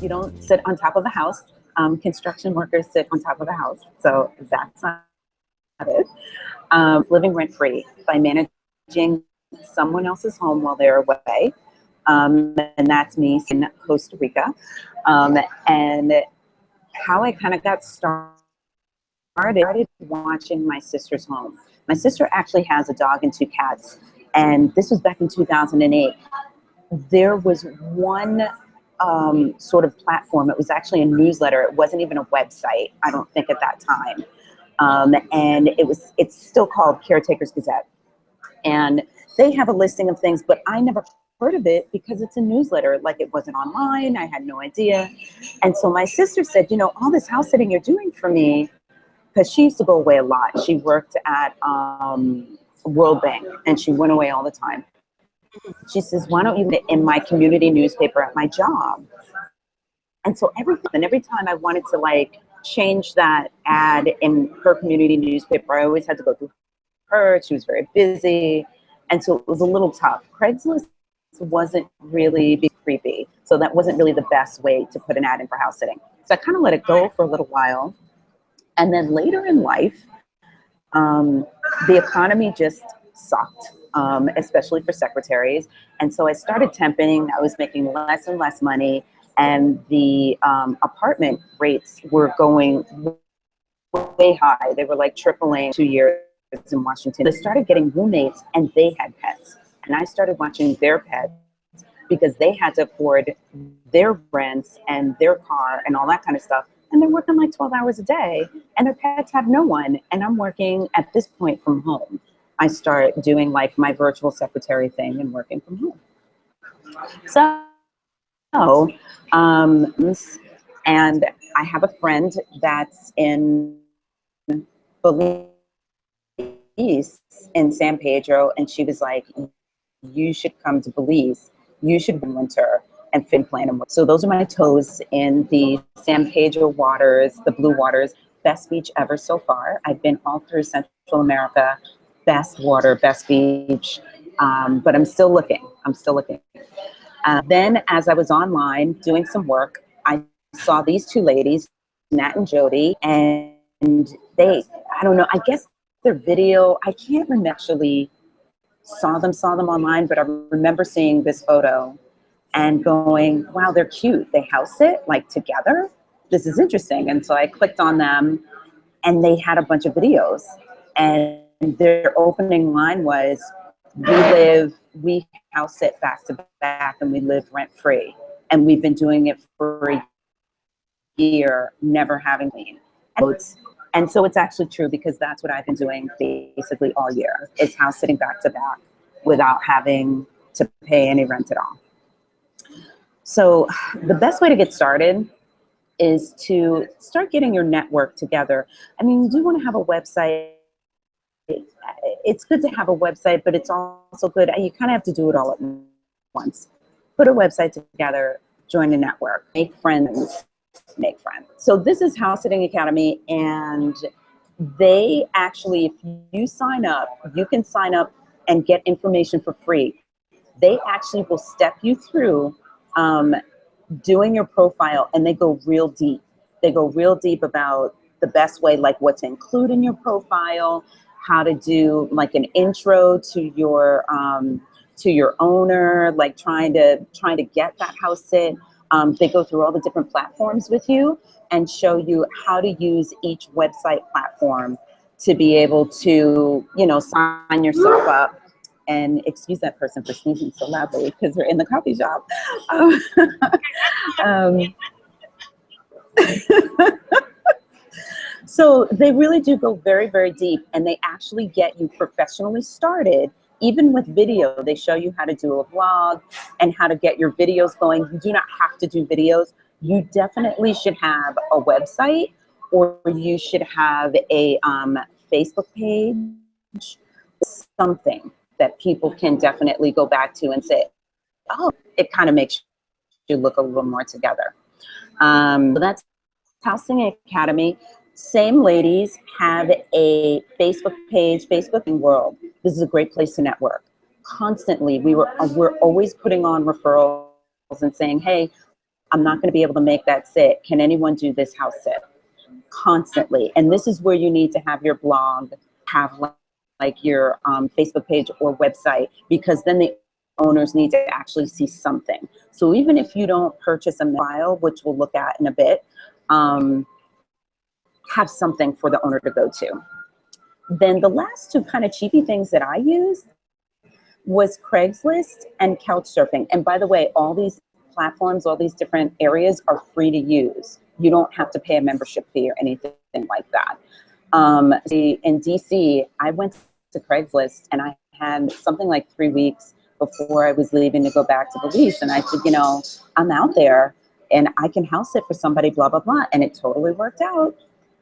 You don't sit on top of a house. Construction workers sit on top of a house, so that's not it. Living rent-free by managing someone else's home while they're away, and that's me in Costa Rica. And how I kind of got started watching my sister's home. My sister actually has a dog and 2 cats, and this was back in 2008. There was one sort of platform. It was actually a newsletter. It wasn't even a website, I don't think, at that time. And it's still called Caretaker's Gazette. And they have a listing of things, but I never heard of it because it's a newsletter. Like, it wasn't online. I had no idea. And so my sister said, you know, all this house sitting you're doing for me, because she used to go away a lot. She worked at World Bank, and she went away all the time. She says, why don't you put it in my community newspaper at my job? And so every time I wanted to like change that ad in her community newspaper, I always had to go through her. She was very busy. And so it was a little tough. Craigslist wasn't really creepy. So that wasn't really the best way to put an ad in for house sitting. So I kind of let it go for a little while. And then later in life, the economy just sucked, especially for secretaries. And so I started temping. I was making less and less money. And the apartment rates were going way high. They were like tripling 2 years in Washington. I started getting roommates, and they had pets. And I started watching their pets because they had to afford their rents and their car and all that kind of stuff. And they're working like 12 hours a day, and their pets have no one. And I'm working at this point from home. I start doing like my virtual secretary thing and working from home. And I have a friend that's in Belize, in San Pedro, and she was like, you should come to Belize. You should be in winter and fin plan and work. So those are my toes in the San Pedro waters, the blue waters. Best beach ever so far. I've been all through Central America. Best water, best beach. But I'm still looking. Then as I was online doing some work, I saw these 2 ladies, Nat and Jody, and they, I don't know, I guess their video, I can't remember actually saw them online, but I remember seeing this photo and going, wow, they're cute. They house sit like together. This is interesting. And so I clicked on them, and they had a bunch of videos, and their opening line was, we house sit back to back, and we live rent free. And we've been doing it for a year, never having clean. And so it's actually true, because that's what I've been doing basically all year, is house sitting back to back without having to pay any rent at all. So the best way to get started is to start getting your network together. I mean, you do want to have a website. It's good to have a website, but it's also good, you kind of have to do it all at once. Put a website together, join a network, make friends. So this is House Sitting Academy, and they actually, if you sign up, you can sign up and get information for free. They actually will step you through doing your profile, and they go real deep. They go real deep about the best way, like what to include in your profile, how to do like an intro to your owner, like trying to get that house sit. They go through all the different platforms with you and show you how to use each website platform to be able to, you know, sign yourself up. And excuse that person for sneezing so loudly because they're in the coffee shop. So they really do go very, very deep, and they actually get you professionally started. Even with video, they show you how to do a vlog and how to get your videos going. You do not have to do videos. You definitely should have a website, or you should have a Facebook page, something that people can definitely go back to and say, oh, it kind of makes you look a little more together. So that's House Sitting Academy. Same ladies have a Facebook page, Facebook World. This is a great place to network. Constantly, we're always putting on referrals and saying, hey, I'm not going to be able to make that sit. Can anyone do this house sit? Constantly. And this is where you need to have your blog, have like your Facebook page or website, because then the owners need to actually see something. So even if you don't purchase a file, which we'll look at in a bit, have something for the owner to go to. Then the last two kind of cheapy things that I used was Craigslist and Couchsurfing. And by the way, all these platforms, all these different areas are free to use. You don't have to pay a membership fee or anything like that. In DC, I went to Craigslist and I had something like 3 weeks before I was leaving to go back to Belize. And I said, you know, I'm out there and I can house sit for somebody, blah, blah, blah. And it totally worked out.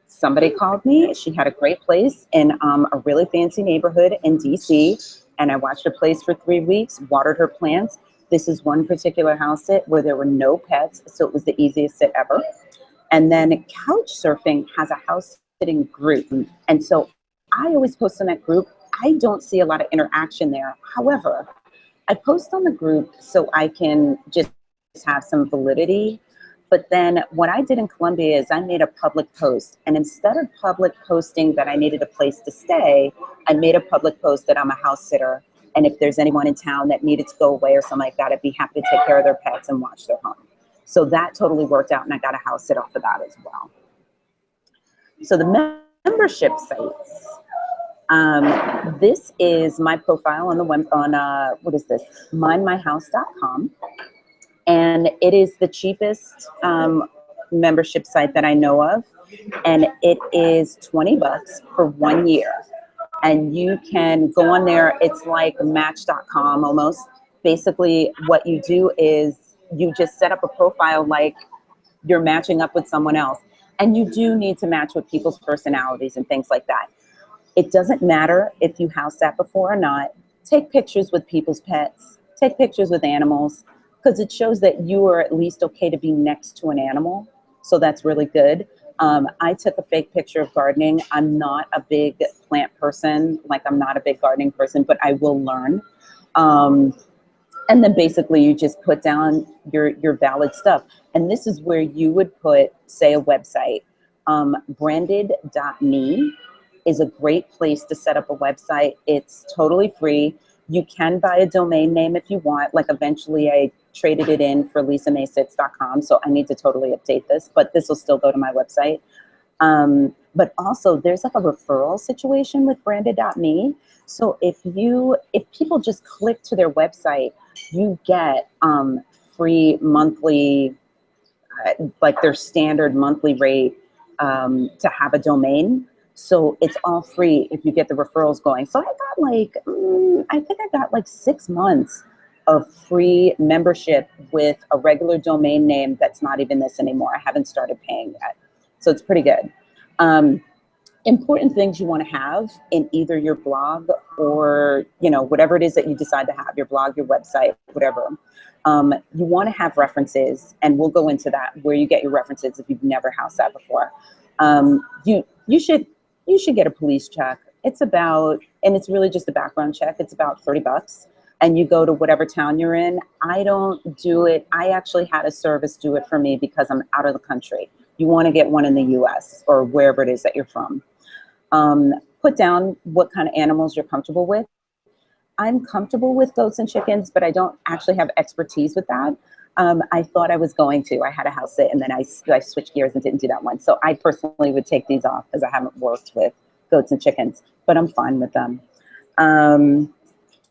Somebody called me. She had a great place in a really fancy neighborhood in DC. And I watched her place for 3 weeks, watered her plants. This is one particular house sit where there were no pets, so it was the easiest sit ever. And then Couchsurfing has a house sitting group. And so I always post on that group. I don't see a lot of interaction there. However, I post on the group so I can just have some validity. But then what I did in Colombia is I made a public post. And instead of public posting that I needed a place to stay, I made a public post that I'm a house sitter. And if there's anyone in town that needed to go away or something like that, I'd be happy to take care of their pets and watch their home. So that totally worked out, and I got a house sit off of that as well. So the membership sites. This is my profile on the web, on what is this? mindmyhouse.com. And it is the cheapest membership site that I know of. And it is $20 for 1 year. And you can go on there. It's like Match.com almost. Basically, what you do is you just set up a profile like you're matching up with someone else. And you do need to match with people's personalities and things like that. It doesn't matter if you house sat before or not. Take pictures with people's pets. Take pictures with animals, because it shows that you are at least okay to be next to an animal. So that's really good. I took a fake picture of gardening. I'm not a big plant person. Like, I'm not a big gardening person, but I will learn. And then basically you just put down your valid stuff. And this is where you would put, say, a website. Branded.me is a great place to set up a website. It's totally free. You can buy a domain name if you want. Like, eventually I traded it in for lisamaysits.com, so I need to totally update this, but this will still go to my website. But also there's like a referral situation with branded.me. So if people just click to their website, you get free monthly, like their standard monthly rate to have a domain. So it's all free if you get the referrals going. So I got like, I think I got like 6 months of free membership with a regular domain name that's not even this anymore. I haven't started paying yet. So it's pretty good. Important things you want to have in either your blog or, you know, whatever it is that you decide to have, your blog, your website, whatever. You want to have references, and we'll go into that, where you get your references if you've never house sat before. You should get a police check. It's about, and it's really just a background check. It's about $30. And you go to whatever town you're in. I don't do it. I actually had a service do it for me because I'm out of the country. You want to get one in the US or wherever it is that you're from. Put down what kind of animals you're comfortable with. I'm comfortable with goats and chickens, but I don't actually have expertise with that. I thought I was going to. I had a house sit, and then I switched gears and didn't do that one. So I personally would take these off because I haven't worked with goats and chickens, but I'm fine with them.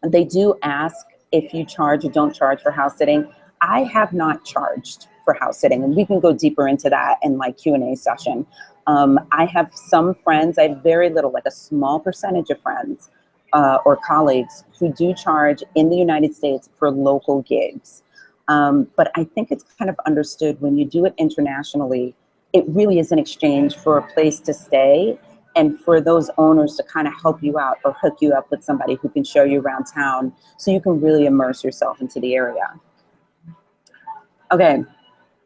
They do ask if you charge or don't charge for house sitting. I have not charged for house sitting, and we can go deeper into that in like Q&A session. I have some friends, I have very little, like a small percentage of friends or colleagues who do charge in the United States for local gigs. But I think it's kind of understood when you do it internationally, it really is an exchange for a place to stay and for those owners to kind of help you out or hook you up with somebody who can show you around town so you can really immerse yourself into the area. Okay,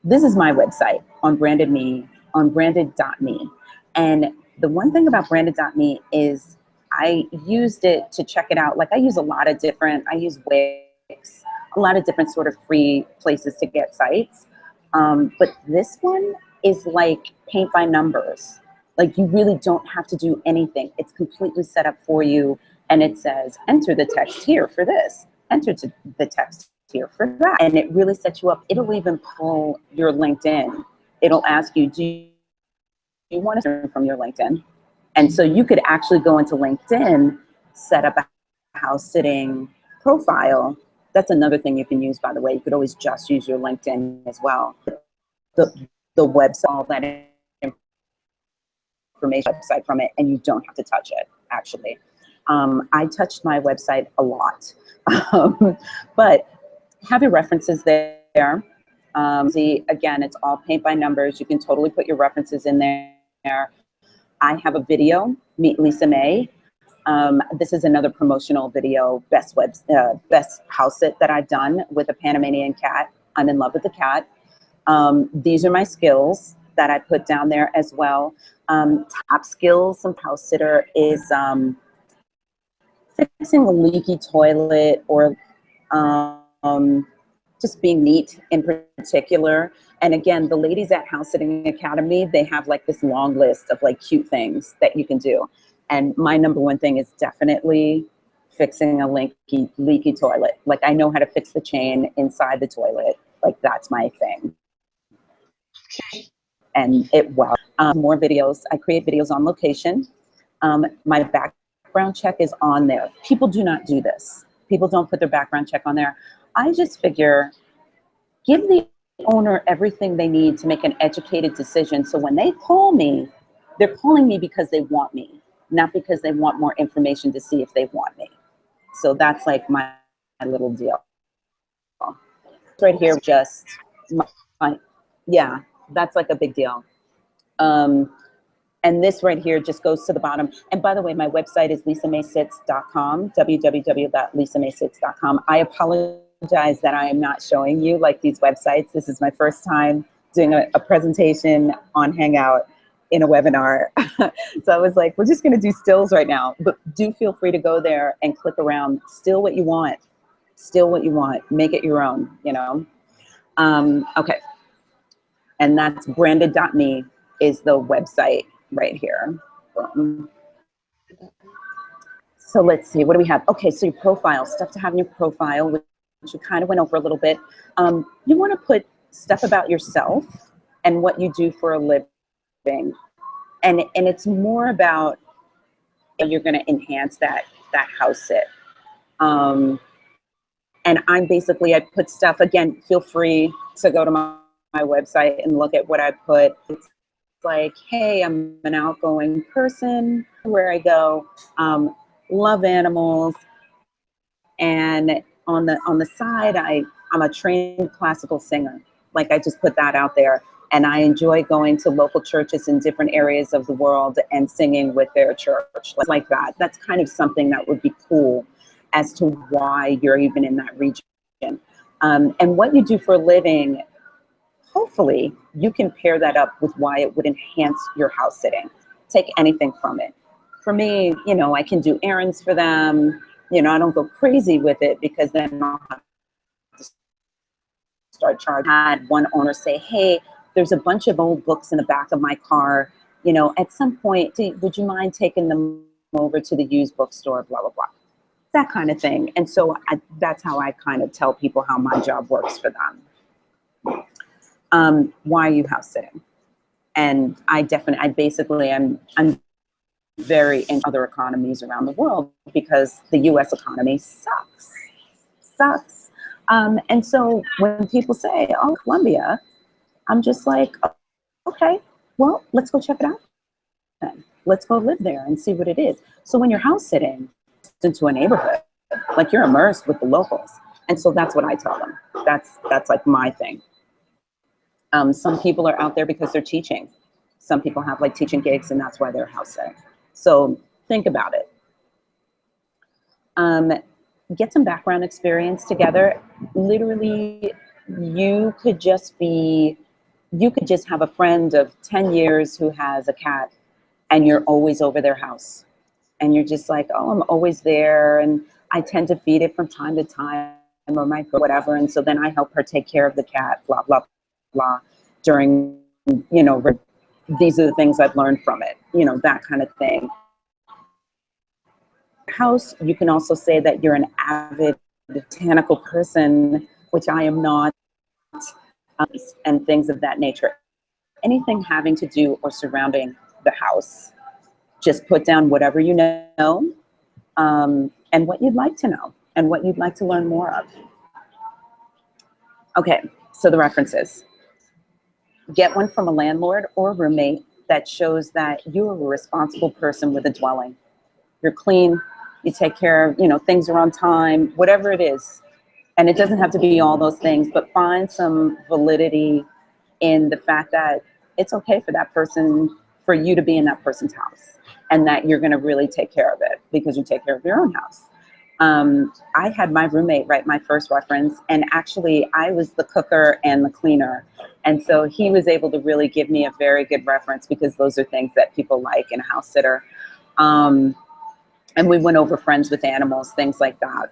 this is my website on Branded.me. And the one thing about Branded.me is I used it to check it out. Like, I use I use Wix, a lot of different sort of free places to get sites. But this one is like paint by numbers. Like you really don't have to do anything. It's completely set up for you. And it says, enter the text here for this, enter the text here for that. And it really sets you up. It'll even pull your LinkedIn. It'll ask you, do you want to learn from your LinkedIn? And so you could actually go into LinkedIn, set up a house sitting profile. That's another thing you can use, by the way. You could always just use your LinkedIn as well. The website, all that information website from it, and you don't have to touch it, actually. I touched my website a lot, but have your references there. See, again, it's all paint by numbers. You can totally put your references in there. I have a video, Meet Lisa May. This is another promotional video, best house sit that I've done with a Panamanian cat. I'm in love with the cat. These are my skills that I put down there as well. Top skills, some house sitter is fixing a leaky toilet, or just being neat in particular. And again, the ladies at House Sitting Academy, they have like this long list of like cute things that you can do. And my number one thing is definitely fixing a leaky toilet. Like I know how to fix the chain inside the toilet. Like that's my thing. Okay. And more videos. I create videos on location. My background check is on there. People do not do this. People don't put their background check on there. I just figure, give the owner everything they need to make an educated decision. So when they call me, they're calling me because they want me, not because they want more information to see if they want me. So that's like my little deal. Right here, just yeah, that's like a big deal. And this right here just goes to the bottom. And by the way, my website is lisamaysits.com, www.lisamaysits.com. I apologize that I am not showing you like these websites. This is my first time doing a presentation on Hangout in a webinar. So I was like, we're just gonna do stills right now, but do feel free to go there and click around, still what you want, make it your own, you know? Okay, and that's branded.me is the website right here. So let's see, what do we have? Okay, so your profile, stuff to have in your profile, which you kind of went over a little bit. You wanna put stuff about yourself and what you do for a living. And it's more about, you're gonna enhance that house sit. And I'm basically, I put stuff, again, feel free to go to my website and look at what I put. It's like, hey, I'm an outgoing person where I go, love animals. And on the side, I'm a trained classical singer. Like I just put that out there. And I enjoy going to local churches in different areas of the world and singing with their church, like that. That's kind of something that would be cool as to why you're even in that region. And what you do for a living, hopefully you can pair that up with why it would enhance your house sitting. Take anything from it. For me, you know, I can do errands for them. You know, I don't go crazy with it because then I'll have to start charging. I had one owner say, hey, there's a bunch of old books in the back of my car. You know, at some point, would you mind taking them over to the used bookstore, blah, blah, blah. That kind of thing. And so that's how I kind of tell people how my job works for them. Why are you house sitting? And I'm very in other economies around the world because the US economy sucks. And so when people say, oh, Colombia, I'm just like, okay, well, let's go check it out. Let's go live there and see what it is. So when you're house sitting into a neighborhood, like you're immersed with the locals. And so that's what I tell them. That's like my thing. Some people are out there because they're teaching. Some people have like teaching gigs and that's why they're house sitting. So think about it. Get some background experience together. Literally, you could just have a friend of 10 years who has a cat and you're always over their house. And you're just like, oh, I'm always there. And I tend to feed it from time to time or whatever. And so then I help her take care of the cat, blah, blah, blah during, you know, these are the things I've learned from it, you know, that kind of thing. House, you can also say that you're an avid botanical person, which I am not, and things of that nature. Anything having to do or surrounding the house, just put down whatever you know, and what you'd like to know and what you'd like to learn more of. Okay, so the references. Get one from a landlord or a roommate that shows that you're a responsible person with a dwelling. You're clean, you take care of, you know, things are on time, whatever it is. And it doesn't have to be all those things, but find some validity in the fact that it's okay for that person, for you to be in that person's house, and that you're gonna really take care of it because you take care of your own house. I had my roommate write my first reference, and actually I was the cooker and the cleaner. And so he was able to really give me a very good reference because those are things that people like in a house sitter. And we went over friends with animals, things like that.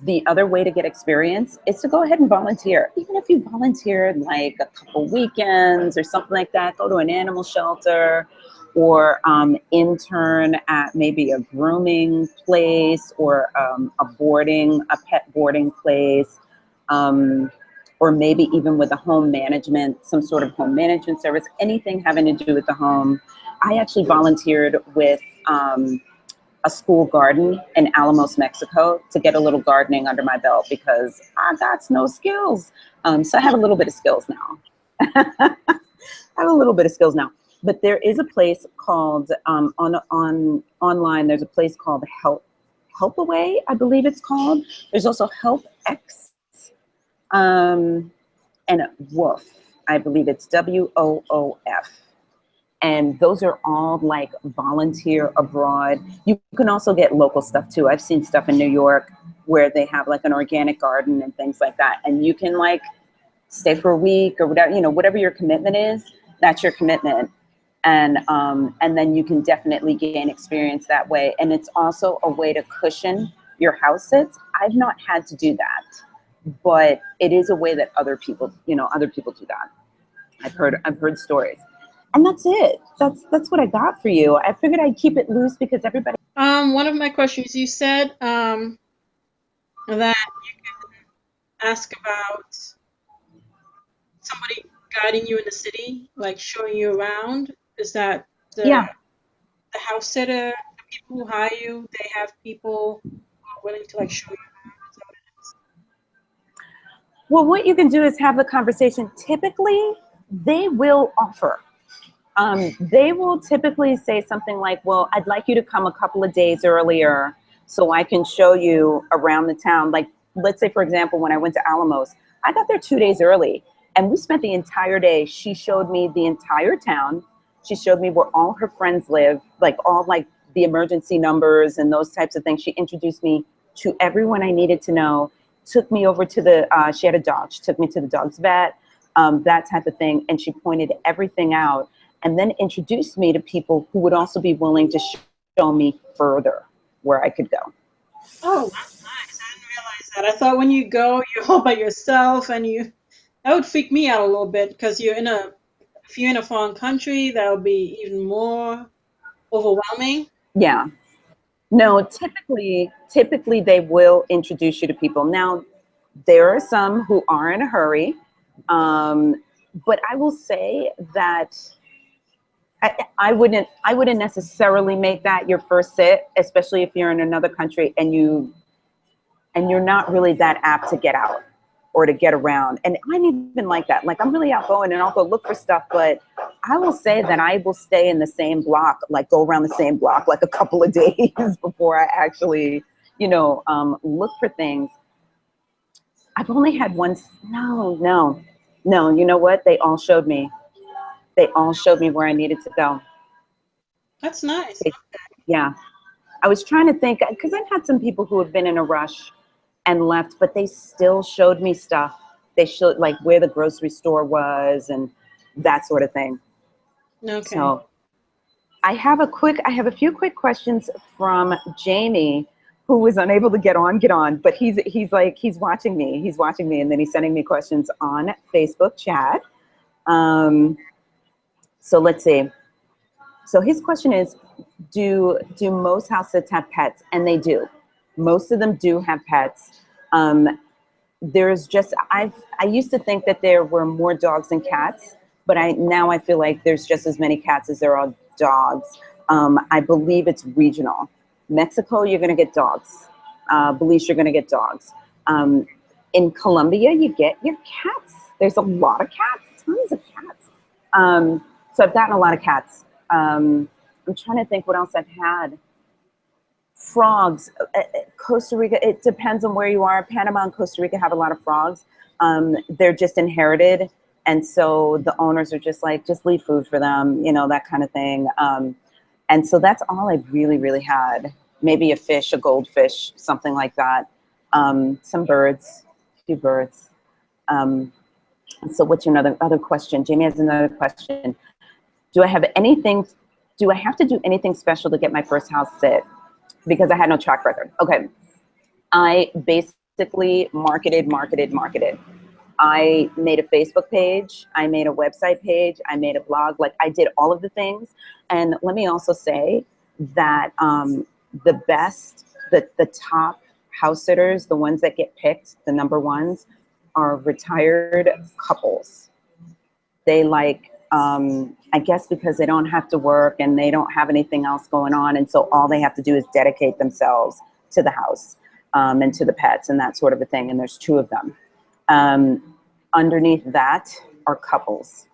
The other way to get experience is to go ahead and volunteer. Even if you volunteered like a couple weekends or something like that, go to an animal shelter or intern at maybe a grooming place or a pet boarding place, or maybe even with a home management, some sort of home management service, anything having to do with the home. I actually volunteered with a school garden in Alamos, Mexico, to get a little gardening under my belt because I got no skills. So I have a little bit of skills now. I have a little bit of skills now. But there is a place called, online, there's a place called Helpaway, I believe it's called. There's also HelpX, and Woof, I believe it's WOOF. And those are all like volunteer abroad. You can also get local stuff too. I've seen stuff in New York where they have like an organic garden and things like that. And you can like stay for a week or whatever, you know, whatever your commitment is, that's your commitment. And then you can definitely gain experience that way. And it's also a way to cushion your house sits. I've not had to do that, but it is a way that other people do that. I've heard stories. And that's it. That's what I got for you. I figured I'd keep it loose because everybody. One of my questions, you said that you can ask about somebody guiding you in the city, like showing you around. Is that the house sitter, the people who hire you, they have people who are willing to like show you around? Is that what it is? Well, what you can do is have the conversation. Typically, they will offer. They will typically say something like, well, I'd like you to come a couple of days earlier so I can show you around the town. Like, let's say, for example, when I went to Alamos, I got there 2 days early and we spent the entire day. She showed me the entire town. She showed me where all her friends live, like all like the emergency numbers and those types of things. She introduced me to everyone I needed to know, took me over to she had a dog. She took me to the dog's vet, that type of thing. And she pointed everything out. And then introduced me to people who would also be willing to show me further where I could go. Oh, that's nice. I didn't realize that. I thought when you go, you're all by yourself, and that would freak me out a little bit because if you're in a foreign country, that would be even more overwhelming. Yeah. No, typically they will introduce you to people. Now, there are some who are in a hurry, but I will say that I wouldn't necessarily make that your first sit, especially if you're in another country and you're not really that apt to get out or to get around. And I'm even like that. Like, I'm really outgoing and I'll go look for stuff, but I will say that I will stay in the same block, like go around the same block like a couple of days before I actually, look for things. I've only had one. No. You know what? They all showed me where I needed to go. That's nice. Yeah. I was trying to think, because I've had some people who have been in a rush and left, but they still showed me stuff. They showed like where the grocery store was and that sort of thing. Okay. So I have a few quick questions from Jamie, who was unable to get on, but he's watching me, and then he's sending me questions on Facebook chat. So let's see. So his question is, do most house sits have pets? And they do. Most of them do have pets. There's just, I used to think that there were more dogs than cats, but now I feel like there's just as many cats as there are dogs. I believe it's regional. Mexico, you're going to get dogs. Belize, you're going to get dogs. In Colombia, you get your cats. There's a lot of cats, tons of cats. So I've gotten a lot of cats. I'm trying to think what else I've had. Frogs. Costa Rica, it depends on where you are. Panama and Costa Rica have a lot of frogs. They're just inherited. And so the owners are just like, just leave food for them, you know, that kind of thing. And so that's all I've really had. Maybe a fish, a goldfish, something like that. Some birds, a few birds. So what's your other question? Jamie has another question. Do I have to do anything special to get my first house sit? Because I had no track record. Okay. I basically marketed. I made a Facebook page. I made a website page. I made a blog. Like, I did all of the things. And let me also say that the top house sitters, the ones that get picked, the number ones, are retired couples. They like, I guess because they don't have to work and they don't have anything else going on. And so all they have to do is dedicate themselves to the house and to the pets and that sort of a thing. And there's two of them. Underneath that are couples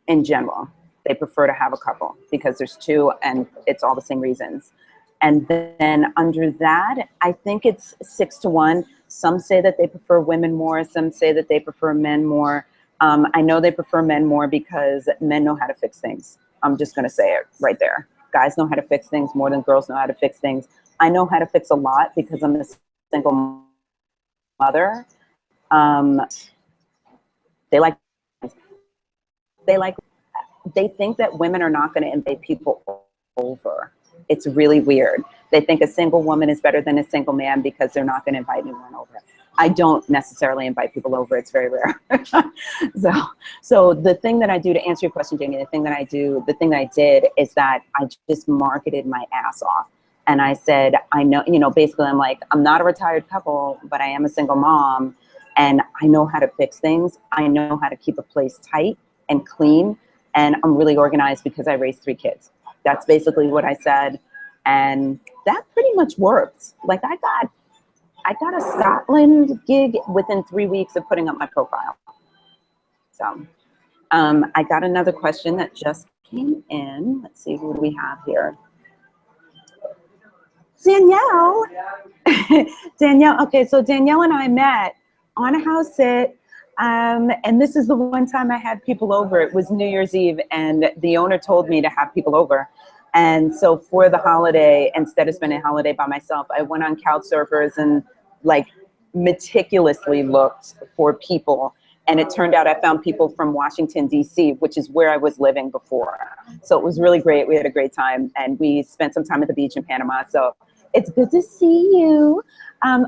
in general. They prefer to have a couple because there's two and it's all the same reasons. And then under that, I think it's 6-to-1. Some say that they prefer women more. Some say that they prefer men more. I know they prefer men more because men know how to fix things. I'm just going to say it right there. Guys know how to fix things more than girls know how to fix things. I know how to fix a lot because I'm a single mother. They think that women are not going to invite people over. It's really weird. They think a single woman is better than a single man because they're not going to invite anyone over. I don't necessarily invite people over. It's very rare. So the thing that I do, to answer your question, Jamie, the thing that I did is that I just marketed my ass off. And I said, I know, you know, basically I'm like, I'm not a retired couple, but I am a single mom. And I know how to fix things. I know how to keep a place tight and clean. And I'm really organized because I raised 3 kids. That's basically what I said. And that pretty much worked. Like, I got a Scotland gig within 3 weeks of putting up my profile. So I got another question that just came in. Let's see, who do we have here? Danielle. Danielle. Okay, so Danielle and I met on a house sit. And this is the one time I had people over. It was New Year's Eve, and the owner told me to have people over. And so for the holiday, instead of spending a holiday by myself, I went on Couchsurfers and like meticulously looked for people. And it turned out I found people from Washington, D.C., which is where I was living before. So it was really great. We had a great time, and we spent some time at the beach in Panama. So it's good to see you.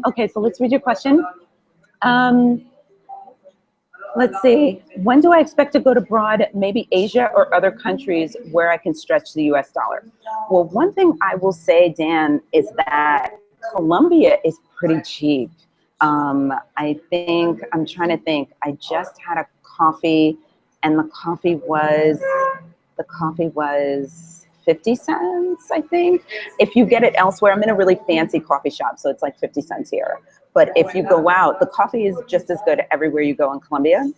Okay, so let's read your question. Let's see. When do I expect to go abroad, maybe Asia or other countries where I can stretch the US dollar? Well, one thing I will say, Dan, is that Colombia is pretty cheap. I'm trying to think. I just had a coffee, and the coffee was 50 cents, I think. If you get it elsewhere, I'm in a really fancy coffee shop, so it's like 50 cents here. But if you go out, the coffee is just as good everywhere you go in Colombia.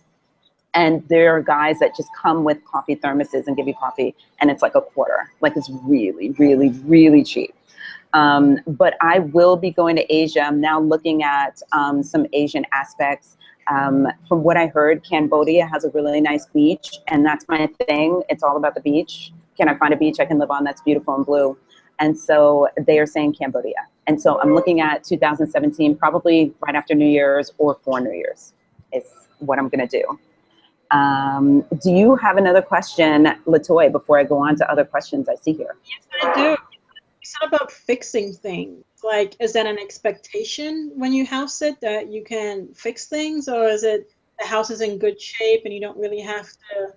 And there are guys that just come with coffee thermoses and give you coffee, and it's like a quarter. Like, it's really, really, really cheap. But I will be going to Asia. I'm now looking at some Asian aspects. From what I heard, Cambodia has a really nice beach, and that's my thing. It's all about the beach. Can I find a beach I can live on that's beautiful and blue? And so they are saying Cambodia. And so I'm looking at 2017, probably right after New Year's or for New Year's is what I'm going to do. Do you have another question, Latoya, before I go on to other questions I see here? Yes, I do. said about fixing things. Like, is that an expectation when you house it that you can fix things, or is it the house is in good shape and you don't really have to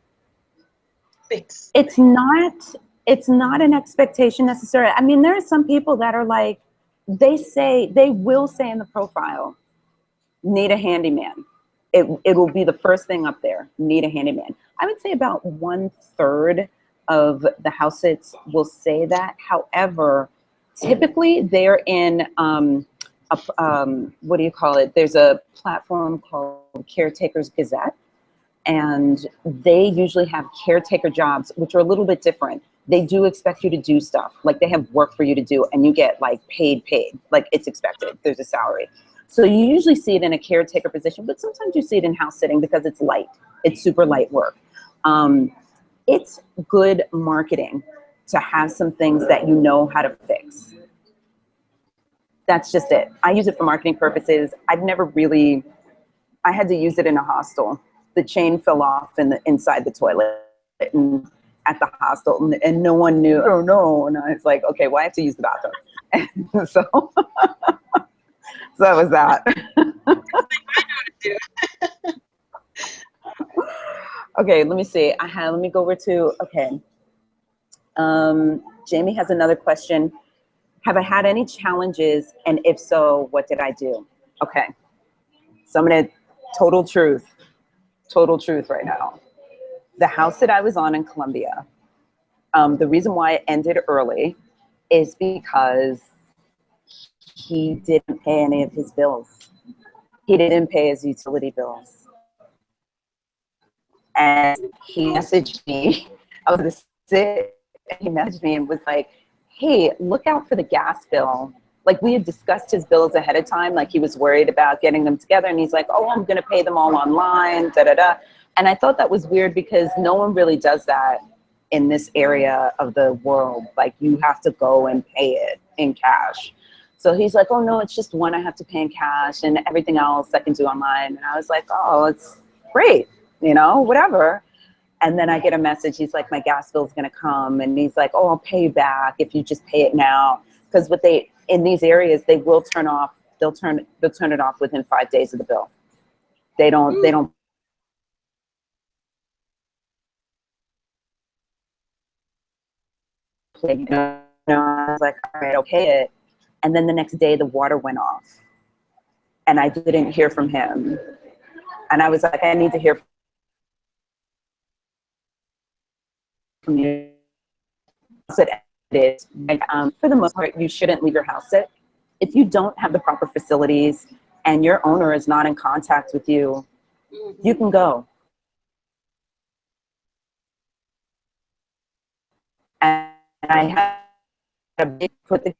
fix It's things? not, it's not an expectation necessarily. I mean, there are some people that are like, they will say in the profile, need a handyman. It will be the first thing up there, need a handyman. I would say about 1/3 of the houses will say that. However, typically they're in, what do you call it? There's a platform called Caretakers Gazette, and they usually have caretaker jobs, which are a little bit different. They do expect you to do stuff. Like they have work for you to do, and you get like paid, like it's expected. There's a salary. So you usually see it in a caretaker position, but sometimes you see it in house sitting because it's light. It's super light work. It's good marketing to have some things that you know how to fix. That's just it. I use it for marketing purposes. I've never really, I had to use it in a hostel. The chain fell off inside the toilet and at the hostel, and no one knew. Oh no! And I was like, okay, well I have to use the bathroom. And so, so that was that. Okay, let me see. Let me go over to, okay. Jamie has another question. Have I had any challenges? And if so, what did I do? Okay. So I'm gonna, total truth right now. The house that I was on in Columbia, the reason why it ended early is because he didn't pay any of his bills. He didn't pay his utility bills. And he messaged me, I was sick, and he messaged me and was like, hey, look out for the gas bill. Like we had discussed his bills ahead of time, like he was worried about getting them together, and he's like, oh, I'm gonna pay them all online, da da da. And I thought that was weird because no one really does that in this area of the world. Like you have to go and pay it in cash. So he's like, oh no, it's just one I have to pay in cash and everything else I can do online. And I was like, oh, it's great, you know, whatever. And then I get a message, he's like, my gas bill's gonna come. And he's like, oh, I'll pay you back if you just pay it now. Because what they, in these areas, they will turn off, they'll turn it off within 5 days of the bill. They don't play, you know, I was like, all right, I'll pay it. And then the next day the water went off and I didn't hear from him. And I was like, I need to hear from you. For the most part, you shouldn't leave your house sit. If you don't have the proper facilities and your owner is not in contact with you, you can go. And I had a big put the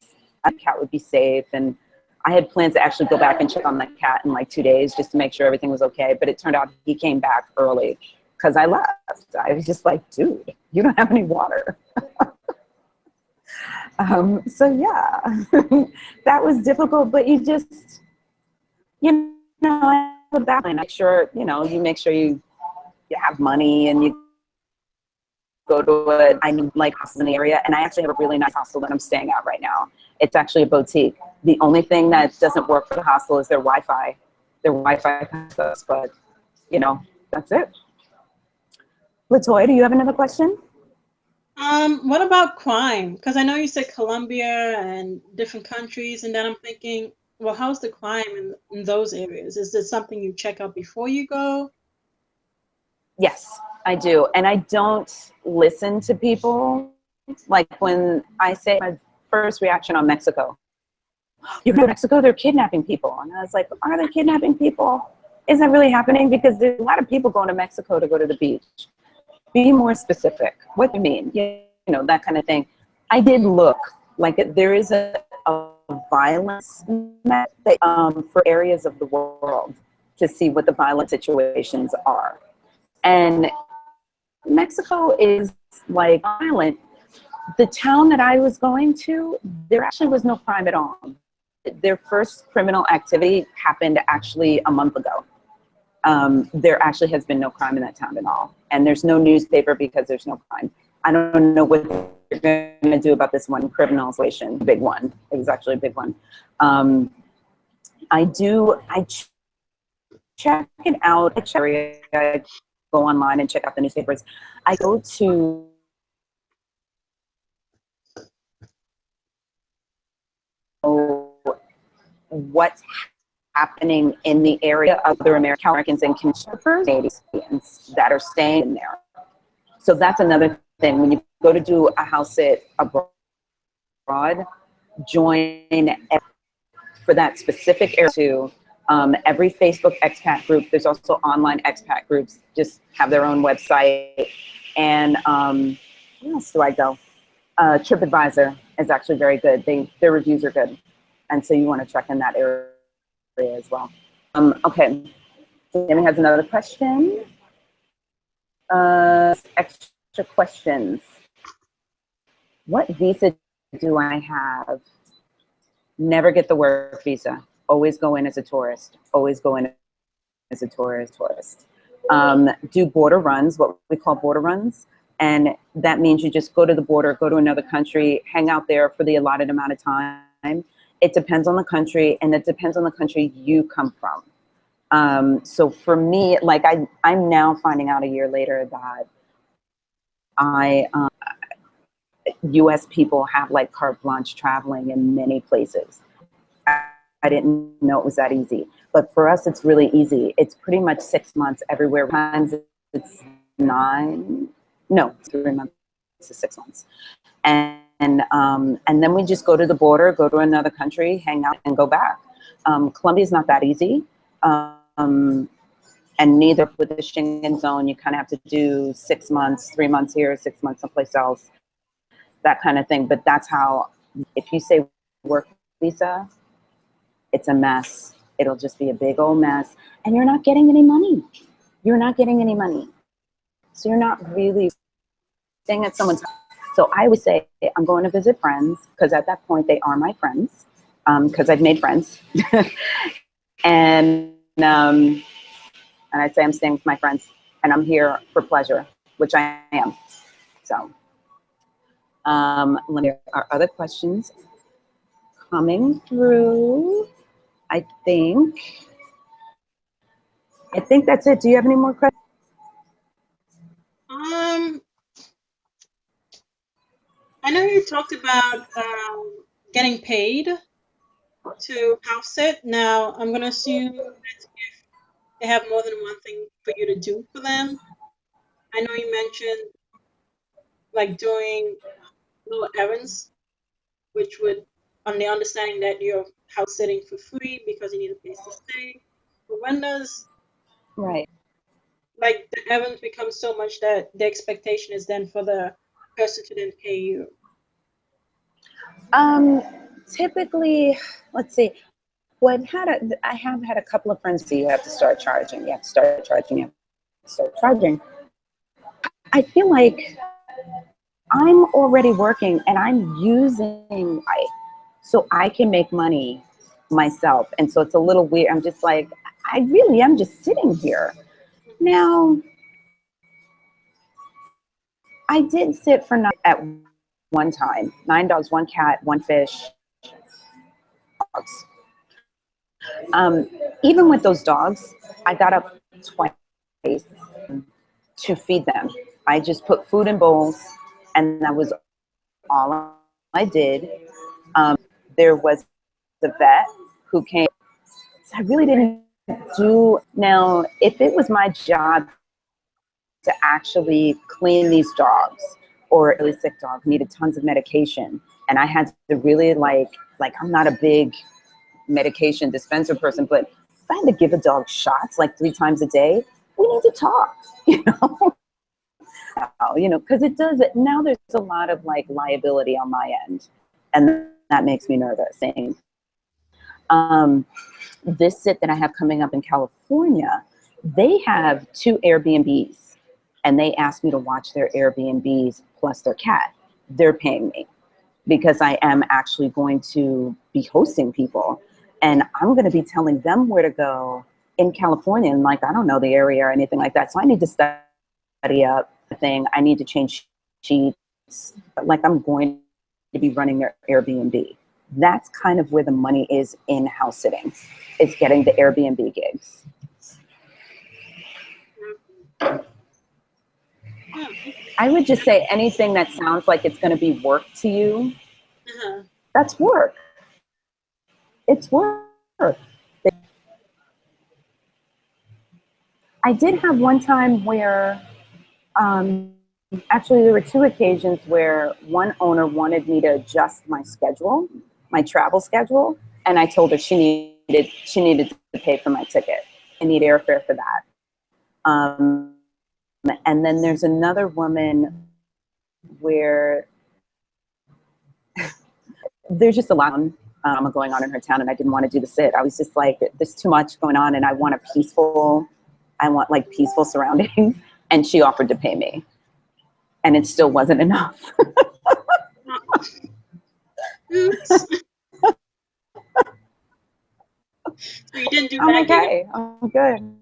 cat would be safe, and I had plans to actually go back and check on the cat in like 2 days just to make sure everything was okay. But it turned out he came back early because I left. I was just like, dude, you don't have any water. So yeah, that was difficult, but you just, you know, make sure, you know, you make sure you have money and you go to it. I like hostels in the area, and I actually have a really nice hostel that I'm staying at right now. It's actually a boutique. The only thing that doesn't work for the hostel is their Wi-Fi. Their Wi-Fi access, but you know, that's it. Latoya, do you have another question? What about crime? Because I know you said Colombia and different countries, and then I'm thinking, well, how's the crime in those areas? Is this something you check out before you go? Yes, I do. And I don't listen to people. Like when I say my first reaction on Mexico, you're in Mexico, they're kidnapping people. And I was like, are they kidnapping people? Is that really happening? Because there's a lot of people going to Mexico to go to the beach. Be more specific. What do you mean? You know, that kind of thing. I did look, like there is a violence map for areas of the world to see what the violent situations are. And Mexico is like violent. The town that I was going to, there actually was no crime at all. Their first criminal activity happened actually a month ago. There actually has been no crime in that town at all. And there's no newspaper because there's no crime. I don't know what going to do about this one criminal situation, big one. It was actually a big one. I check it out. I go online and check out the newspapers. I go to what's happening in the area of other Americans and Canadians that are staying in there. So that's another thing. When you go to do a house sit abroad, join for that specific area too. Every Facebook expat group, there's also online expat groups, just have their own website. And where else do I go? TripAdvisor is actually very good. Their reviews are good. And so you want to check in that area as well. Okay, Jamie has another question. Extra questions. What visa do I have? Never get the work visa. Always go in as a tourist. Always go in as a tourist. Do border runs, what we call border runs. And that means you just go to the border, go to another country, hang out there for the allotted amount of time. It depends on the country, and it depends on the country you come from. So for me, like I'm now finding out a year later that U.S. people have like carte blanche traveling in many places. I didn't know it was that easy, but for us, it's really easy. It's pretty much 6 months everywhere. Sometimes it's 3 months to 6 months. And then we just go to the border, go to another country, hang out, and go back. Colombia is not that easy. And neither with the Schengen zone, you kind of have to do 6 months, 3 months here, 6 months someplace else, that kind of thing. But that's how, if you say work visa, it's a mess. It'll just be a big old mess. And you're not getting any money. You're not getting any money. So you're not really staying at someone's house. So I would say I'm going to visit friends, because at that point they are my friends, because I've made friends. And I say I'm staying with my friends, and I'm here for pleasure, which I am. So let me, our other questions coming through. I think that's it. Do you have any more questions? I know you talked about getting paid to house sit. Now, I'm going to assume that if they have more than one thing for you to do for them. I know you mentioned like doing little errands, which would, on the understanding that you're house sitting for free because you need a place to stay. But when does Right. like the errands become so much that the expectation is then for the person to then pay you? Typically, let's see. Well, I have had a couple of friends say you have to start charging. You have to start charging. You have to start charging. I feel like I'm already working and I'm using so I can make money myself. And so it's a little weird. I'm just like, I really am just sitting here. Now, I did sit for at one time, 9 dogs, 1 cat, 1 fish, dogs. Even with those dogs, I got up twice to feed them. I just put food in bowls, and that was all I did. There was the vet who came. So I really didn't do. Now, if it was my job to actually clean these dogs, or a really sick dog needed tons of medication, and I had to really like I'm not a big medication dispenser person, but if I had to give a dog shots like 3 times a day, we need to talk, because it does it. Now there's a lot of like liability on my end, and that makes me nervous. This sit that I have coming up in California, they have 2 Airbnbs, and they asked me to watch their Airbnbs plus their cat. They're paying me because I am actually going to be hosting people, and I'm going to be telling them where to go in California. And like, I don't know the area or anything like that. So I need to study up the thing. I need to change sheets. like I'm going to be running their Airbnb. That's kind of where the money is in house sitting. It's getting the Airbnb gigs. I would just say anything that sounds like it's going to be work to you, that's work. It's work. I did have one time where, actually there were 2 occasions where one owner wanted me to adjust my schedule, my travel schedule, and I told her she needed to pay for my ticket. I need airfare for that. And then there's another woman where there's just a lot going on in her town, and I didn't want to do the sit. I was just like, there's too much going on, and I want like peaceful surroundings. And she offered to pay me, and it still wasn't enough. So you didn't do that. Okay, I'm good.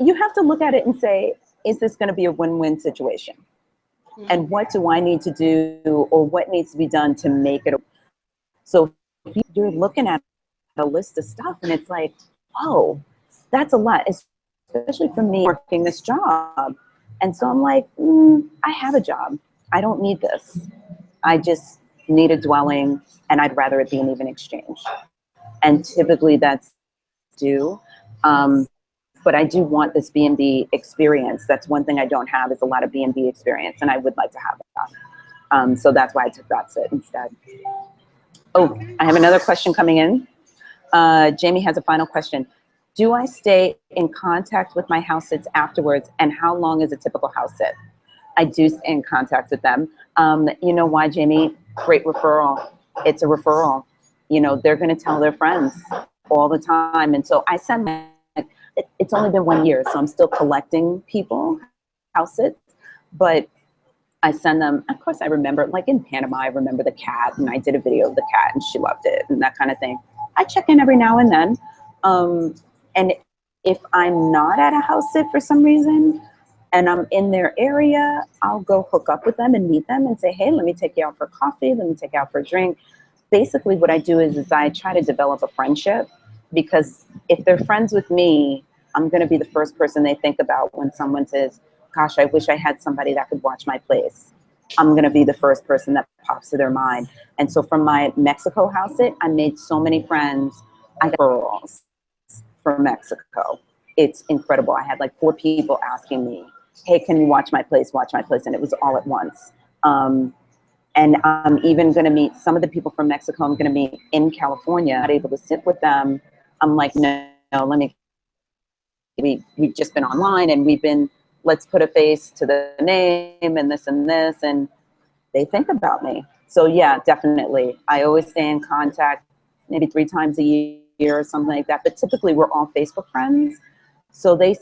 You have to look at it and say, is this going to be a win-win situation? And what do I need to do, or what needs to be done to make it? So if you're looking at a list of stuff and it's like, oh, that's a lot, especially for me working this job. And so I'm like, I have a job. I don't need this. I just need a dwelling, and I'd rather it be an even exchange. And typically that's due. But I do want this B&B experience. That's one thing I don't have, is a lot of B&B experience, and I would like to have that. So that's why I took that sit instead. Oh, I have another question coming in. Jamie has a final question. Do I stay in contact with my house sits afterwards, and how long is a typical house sit? I do stay in contact with them. You know why, Jamie? Great referral. It's a referral. You know, they're going to tell their friends all the time. And so I send them, it's only been 1 year, so I'm still collecting people, house sits, but I send them, of course I remember, like in Panama, I remember the cat, and I did a video of the cat and she loved it and that kind of thing. I check in every now and then. And if I'm not at a house sit for some reason and I'm in their area, I'll go hook up with them and meet them and say, hey, let me take you out for coffee. Let me take you out for a drink. Basically what I do is I try to develop a friendship, because if they're friends with me, I'm going to be the first person they think about when someone says, gosh, I wish I had somebody that could watch my place. I'm going to be the first person that pops to their mind. And so from my Mexico house sit, I made so many friends. I got referrals from Mexico. It's incredible. I had like 4 people asking me, hey, can you watch my place, watch my place? And it was all at once. And I'm even going to meet some of the people from Mexico. I'm going to meet in California. I'm not able to sit with them. I'm like, no, we've just been online, and we've been, let's put a face to the name and this, and they think about me. So yeah, definitely. I always stay in contact, maybe 3 times a year or something like that. But typically we're all Facebook friends. So they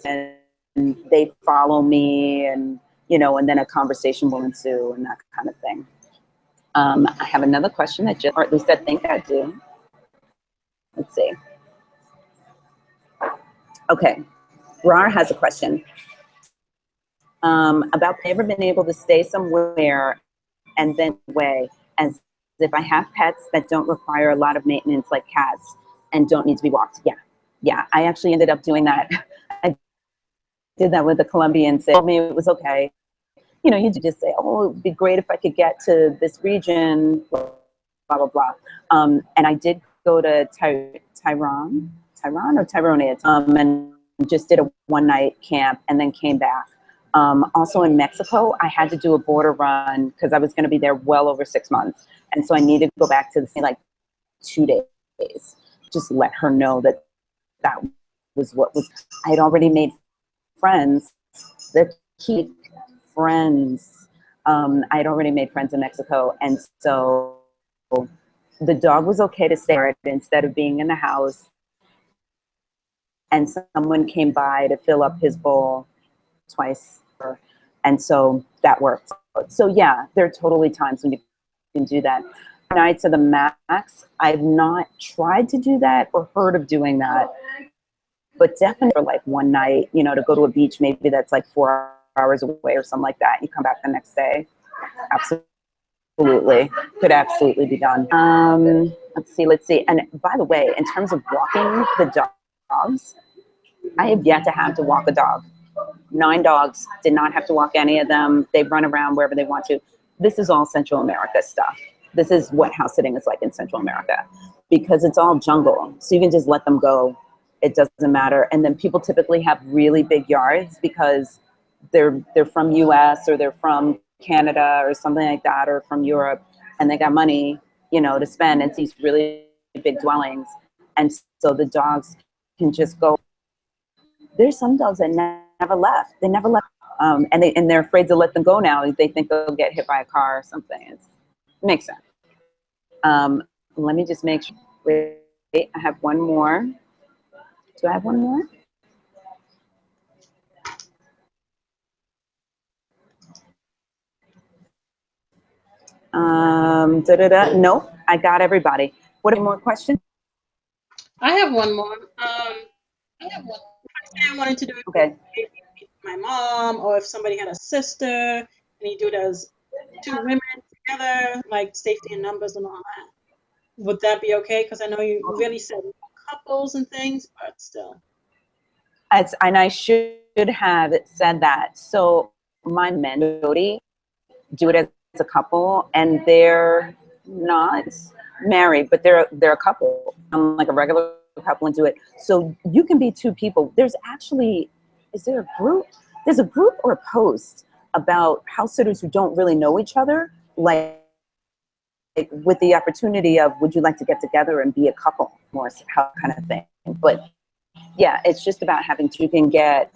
follow me, and, you know, and then a conversation will ensue and that kind of thing. I have another question that or at least I think I do. Let's see. Okay. Rar has a question about, ever been able to stay somewhere and then away, as if I have pets that don't require a lot of maintenance, like cats, and don't need to be walked. Yeah, I actually ended up doing that. I did that with the Colombians. They told me it was okay. You know, you just say, oh, it would be great if I could get to this region, blah, blah, blah. And I did go to Tyrone, and just did a one-night camp and then came back. Also in Mexico, I had to do a border run because I was going to be there well over 6 months. And so I needed to go back to the same, like 2 days, just let her know that that was what was, I had already made friends, that keep friends. I had already made friends in Mexico. And so the dog was okay to stay instead of being in the house. And someone came by to fill up his bowl twice. And so that worked. So yeah, there are totally times when you can do that. Nights of the max, I've not tried to do that or heard of doing that, but definitely for like one night, you know, to go to a beach, maybe that's like 4 hours away or something like that. You come back the next day. Absolutely. Could absolutely be done. Let's see. And by the way, in terms of walking the dogs, I have yet to have to walk a dog. 9 dogs, did not have to walk any of them. They run around wherever they want to. This is all Central America stuff. This is what house sitting is like in Central America, because it's all jungle. So you can just let them go. It doesn't matter. And then people typically have really big yards because they're from US or they're from Canada or something like that, or from Europe, and they got money, you know, to spend and these really big dwellings. And so the dogs can just go. There's some dogs that never left. They never left. And they're afraid to let them go now. They think they'll get hit by a car or something. It makes sense. Let me just make sure. Wait, I have one more. Do I have one more? No, I got everybody. What are more questions? I have one more. I wanted to do it Okay. with my mom, or if somebody had a sister, and you do it as 2 women together, like safety in numbers and all that. Would that be okay? Because I know you really said couples and things, but still. And I should have said that. So my men, Jody, do it as a couple, and they're not married, but they're a couple. I'm like a regular couple and do it. So you can be 2 people. There's actually, is there a group? There's a group or a post about house sitters who don't really know each other, like with the opportunity of, would you like to get together and be a couple, more kind of thing. But yeah, it's just about having you can get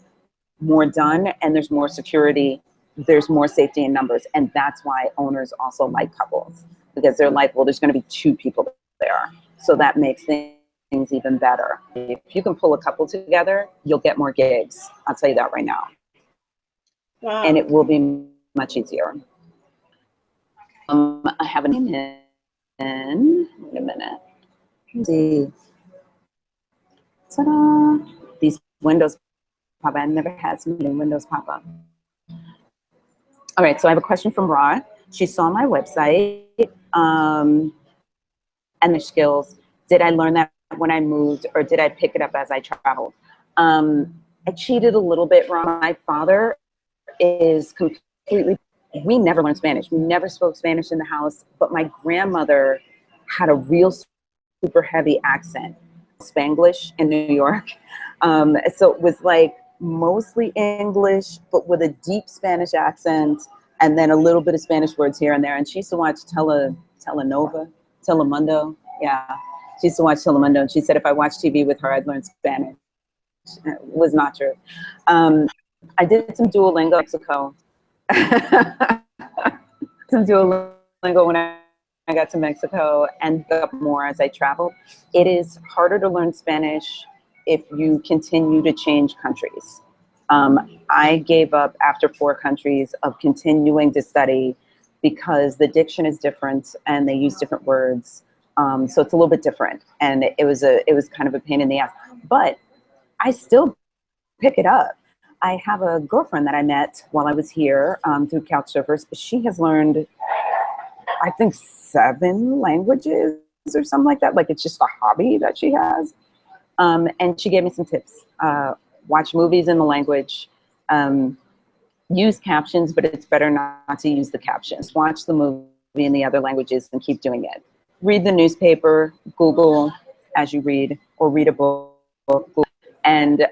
more done, and there's more security, there's more safety in numbers, and that's why owners also like couples, because they're like, well, there's going to be 2 people there, so that makes things even better. If you can pull a couple together, you'll get more gigs. I'll tell you that right now. Wow. And it will be much easier. I have a name in. Wait a minute. Let's see. Ta-da! These windows pop up. I've never had so many windows pop up. All right, so I have a question from Ra. She saw my website and the skills. Did I learn that when I moved, or did I pick it up as I traveled? I cheated a little bit, Ra. My father is completely, we never learned Spanish. We never spoke Spanish in the house, but my grandmother had a real super heavy accent, Spanglish in New York. So it was like mostly English, but with a deep Spanish accent, and then a little bit of Spanish words here and there. And she used to watch Telemundo. Yeah, she used to watch Telemundo, and she said if I watched TV with her, I'd learn Spanish. It was not true. I did some Duolingo in Mexico. Some Duolingo when I got to Mexico, and got more as I traveled. It is harder to learn Spanish if you continue to change countries. I gave up after 4 countries of continuing to study because the diction is different and they use different words. So it's a little bit different, and it was kind of a pain in the ass. But I still pick it up. I have a girlfriend that I met while I was here through Couchsurfers. She has learned, I think, 7 languages or something like that. Like, it's just a hobby that she has. And she gave me some tips. Watch movies in the language. Use captions, but it's better not to use the captions. Watch the movie in the other languages and keep doing it. Read the newspaper, Google as you read, or read a book, and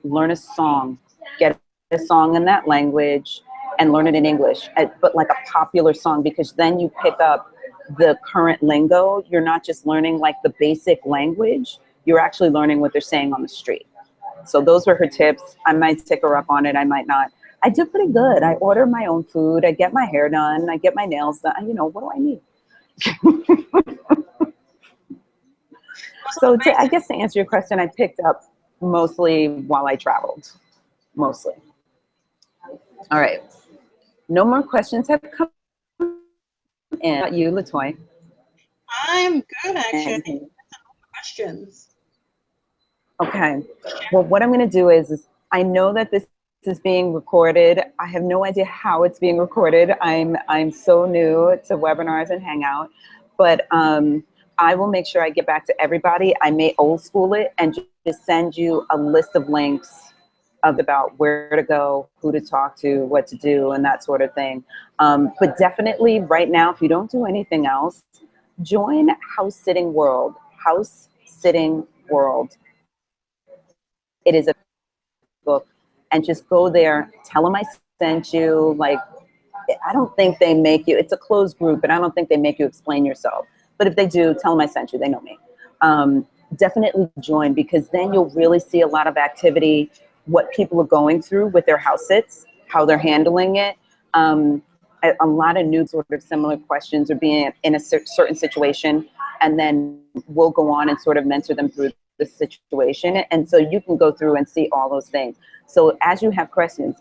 learn a song. Get a song in that language and learn it in English, but like a popular song, because then you pick up the current lingo. You're not just learning like the basic language, you're actually learning what they're saying on the street. So those were her tips. I might stick her up on it, I might not. I do pretty good. I order my own food, I get my hair done, I get my nails done. You know, what do I need? So I guess to answer your question, I picked up mostly while I traveled. Mostly. All right. No more questions have come in. How about you, Latoy? I'm good, actually. Questions. Okay. Well, what I'm going to do is I know that this is being recorded. I have no idea how it's being recorded. I'm so new to webinars and Hangout, but I will make sure I get back to everybody. I may old school it and just send you a list of links about where to go, who to talk to, what to do, and that sort of thing. But definitely right now, if you don't do anything else, join House Sitting World. House Sitting World. It is a book, and just go there, tell them I sent you. Like, I don't think they make you, it's a closed group, and I don't think they make you explain yourself. But if they do, tell them I sent you, they know me. Definitely join, because then you'll really see a lot of activity, what people are going through with their house sits, how they're handling it. A lot of new sort of similar questions, or being in a certain situation, and then we'll go on and sort of mentor them through the situation. And so you can go through and see all those things. So as you have questions,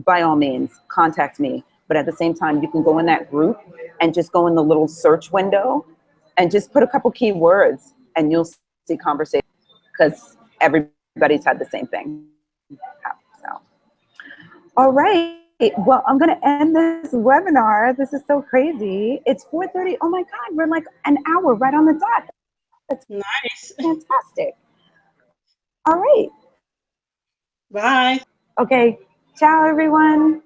by all means, contact me. But at the same time, you can go in that group and just go in the little search window and just put a couple keywords, and you'll see conversation, because everybody's had the same thing. So, all right. Well, I'm going to end this webinar. This is so crazy. It's 4:30. Oh my God, we're like an hour right on the dot. That's Nice. fantastic. All right. Bye. Okay. Ciao, everyone.